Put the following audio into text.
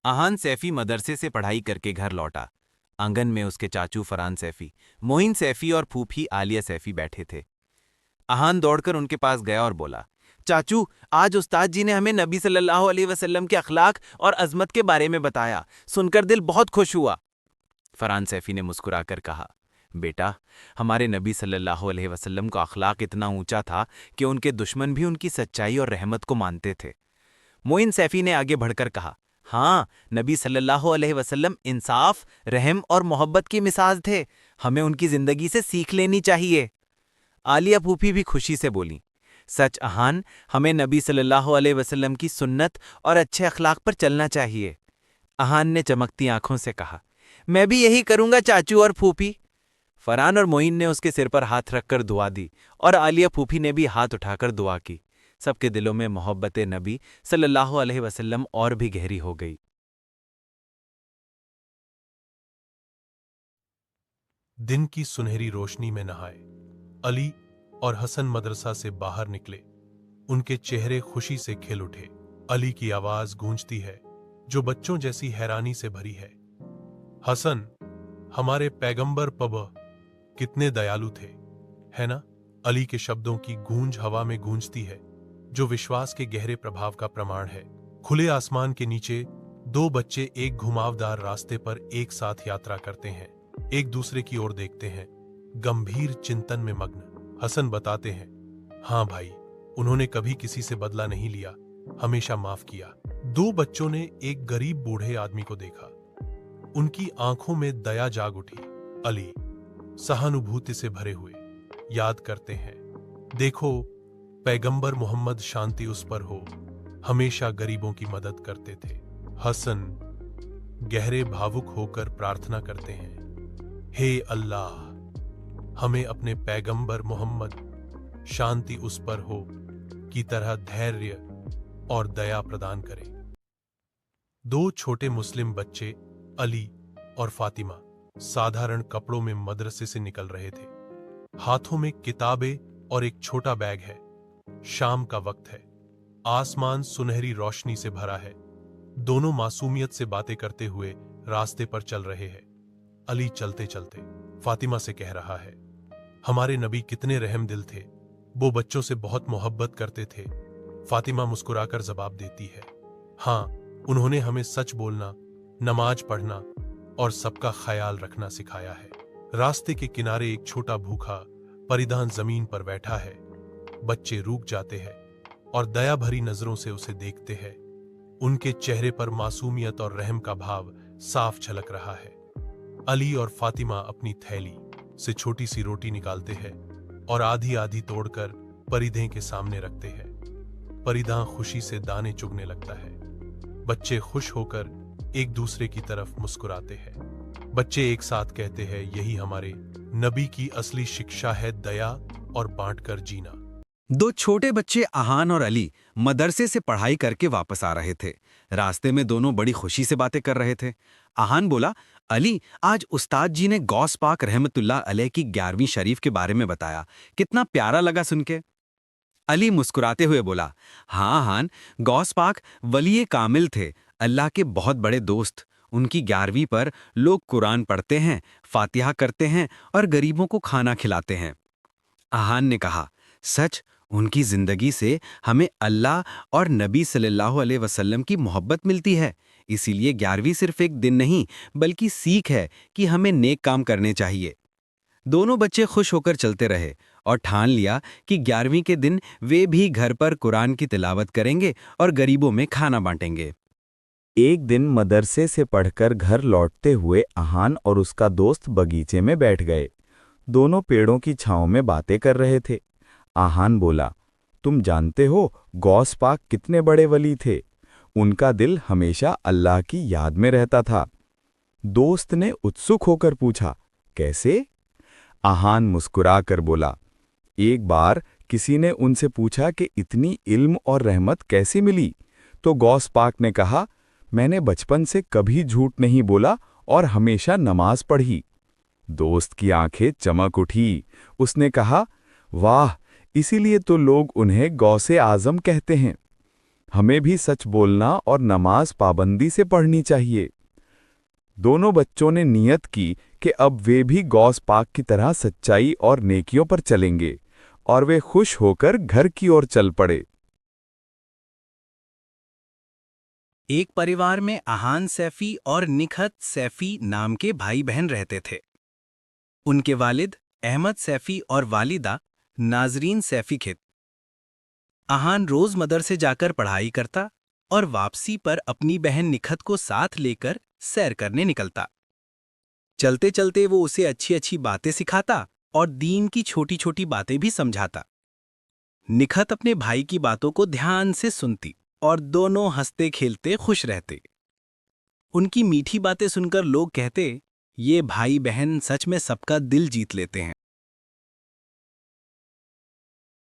आहान सैफी मदरसे से पढ़ाई करके घर लौटा। आंगन में उसके चाचू फरहान सैफी, मोइन सैफी और फूफी आलिया सैफी बैठे थे। आहान दौड़कर उनके पास गया और बोला, चाचू, आज उस्ताद जी ने हमें नबी सल्लल्लाहु अलैहि वसल्लम के अखलाक और अजमत के बारे में बताया। सुनकर दिल बहुत खुश हुआ। फरहान सैफी ने मुस्कुराकर कहा, बेटा, हमारे नबी सल्लल्लाहु अलैहि वसल्लम का अखलाक इतना ऊंचा था कि उनके दुश्मन भी उनकी सच्चाई और रहमत को मानते थे। मोइन सैफी ने आगे बढ़कर कहा, हाँ, नबी सल्लल्लाहु अलैहि वसल्लम इंसाफ, रहम और मोहब्बत की मिसाज थे। हमें उनकी जिंदगी से सीख लेनी चाहिए। आलिया फूफी भी खुशी से बोली, सच आहान, हमें नबी सल्लल्लाहु अलैहि वसल्लम की सुन्नत और अच्छे अखलाक पर चलना चाहिए। आहान ने चमकती आंखों से कहा, मैं भी यही करूंगा चाचू और फूफी। फरहान और मोइन ने उसके सिर पर हाथ रखकर दुआ दी और आलिया फूफी ने भी हाथ उठाकर दुआ की। सबके दिलों में मोहब्बत नबी सल्लल्लाहु अलैहि वसल्लम और भी गहरी हो गई। दिन की सुनहरी रोशनी में नहाए अली और हसन मदरसा से बाहर निकले। उनके चेहरे खुशी से खिल उठे। अली की आवाज गूंजती है जो बच्चों जैसी हैरानी से भरी है। हसन, हमारे पैगंबर पब कितने दयालु थे, है ना? अली के शब्दों की गूंज हवा में गूंजती है जो विश्वास के गहरे प्रभाव का प्रमाण है। खुले आसमान के नीचे दो बच्चे एक घुमावदार रास्ते पर एक साथ यात्रा करते हैं, एक दूसरे की ओर देखते हैं, गंभीर चिंतन में मग्न। हसन बताते हैं, हाँ भाई, उन्होंने कभी किसी से बदला नहीं लिया, हमेशा माफ किया। दो बच्चों ने एक गरीब बूढ़े आदमी को देखा। उनकी आंखों में दया जाग उठी। अली सहानुभूति से भरे हुए याद करते हैं, देखो, पैगंबर मोहम्मद शांति उस पर हो, हमेशा गरीबों की मदद करते थे। हसन गहरे भावुक होकर प्रार्थना करते हैं, हे अल्लाह, हमें अपने पैगंबर मोहम्मद शांति उस पर हो की तरह धैर्य और दया प्रदान करें। दो छोटे मुस्लिम बच्चे अली और फातिमा साधारण कपड़ों में मदरसे से निकल रहे थे। हाथों में किताबें और एक छोटा बैग है। शाम का वक्त है। आसमान सुनहरी रोशनी से भरा है। दोनों मासूमियत से बातें करते हुए रास्ते पर चल रहे हैं। अली चलते चलते फातिमा से कह रहा है, हमारे नबी कितने रहम दिल थे, वो बच्चों से बहुत मोहब्बत करते थे। फातिमा मुस्कुराकर जवाब देती है, हाँ, उन्होंने हमें सच बोलना, नमाज पढ़ना और सबका ख्याल रखना सिखाया है। रास्ते के किनारे एक छोटा भूखा परिधान जमीन पर बैठा है। बच्चे रुक जाते हैं और दया भरी नजरों से उसे देखते हैं। उनके चेहरे पर मासूमियत और रहम का भाव साफ झलक रहा है। अली और फातिमा अपनी थैली से छोटी सी रोटी निकालते हैं और आधी आधी तोड़कर परिधे के सामने रखते हैं। परिधा खुशी से दाने चुगने लगता है। बच्चे खुश होकर एक दूसरे की तरफ मुस्कुराते हैं। बच्चे एक साथ कहते हैं, यही हमारे नबी की असली शिक्षा है, दया और बांटकर जीना। दो छोटे बच्चे आहान और अली मदरसे से पढ़ाई करके वापस आ रहे थे। रास्ते में दोनों बड़ी खुशी से बातें कर रहे थे। आहान बोला, अली, आज उस्ताद जी ने गौस पाक रहमतुल्लाह अलैह की 11वीं शरीफ के बारे में बताया, कितना प्यारा लगा सुन के। अली मुस्कुराते हुए बोला, हाँ आहान, गौस पाक वली कामिल थे, अल्लाह के बहुत बड़े दोस्त। उनकी 11वीं पर लोग कुरान पढ़ते हैं, फातिहा करते हैं और गरीबों को खाना खिलाते हैं। आहान ने कहा, सच, उनकी जिंदगी से हमें अल्लाह और नबी सल्लल्लाहु अलैहि वसल्लम की मोहब्बत मिलती है। इसीलिए 11वीं सिर्फ एक दिन नहीं, बल्कि सीख है कि हमें नेक काम करने चाहिए। दोनों बच्चे खुश होकर चलते रहे और ठान लिया कि 11वीं के दिन वे भी घर पर कुरान की तिलावत करेंगे और गरीबों में खाना बांटेंगे। एक दिन मदरसे से पढ़कर घर लौटते हुए आहान और उसका दोस्त बगीचे में बैठ गए। दोनों पेड़ों की छांव में बातें कर रहे थे। आहान बोला, तुम जानते हो गौस पाक कितने बड़े वली थे, उनका दिल हमेशा अल्लाह की याद में रहता था। दोस्त ने उत्सुक होकर पूछा, कैसे? आहान मुस्कुराकर बोला, एक बार किसी ने उनसे पूछा कि इतनी इल्म और रहमत कैसे मिली, तो गौस पाक ने कहा, मैंने बचपन से कभी झूठ नहीं बोला और हमेशा नमाज पढ़ी। दोस्त की आंखें चमक उठी। उसने कहा, वाह, इसीलिए तो लोग उन्हें गौसे आजम कहते हैं। हमें भी सच बोलना और नमाज पाबंदी से पढ़नी चाहिए। दोनों बच्चों ने नियत की कि अब वे भी गौस पाक की तरह सच्चाई और नेकियों पर चलेंगे, और वे खुश होकर घर की ओर चल पड़े। एक परिवार में आहान सैफी और निखत सैफी नाम के भाई बहन रहते थे। उनके वालिद अहमद सैफी और वालिदा नाजरीन सैफी थे। आहान रोज मदरसे जाकर पढ़ाई करता और वापसी पर अपनी बहन निखत को साथ लेकर सैर करने निकलता। चलते चलते वो उसे अच्छी अच्छी बातें सिखाता और दीन की छोटी छोटी बातें भी समझाता। निखत अपने भाई की बातों को ध्यान से सुनती और दोनों हंसते खेलते खुश रहते। उनकी मीठी बातें सुनकर लोग कहते, ये भाई बहन सच में सबका दिल जीत लेते हैं।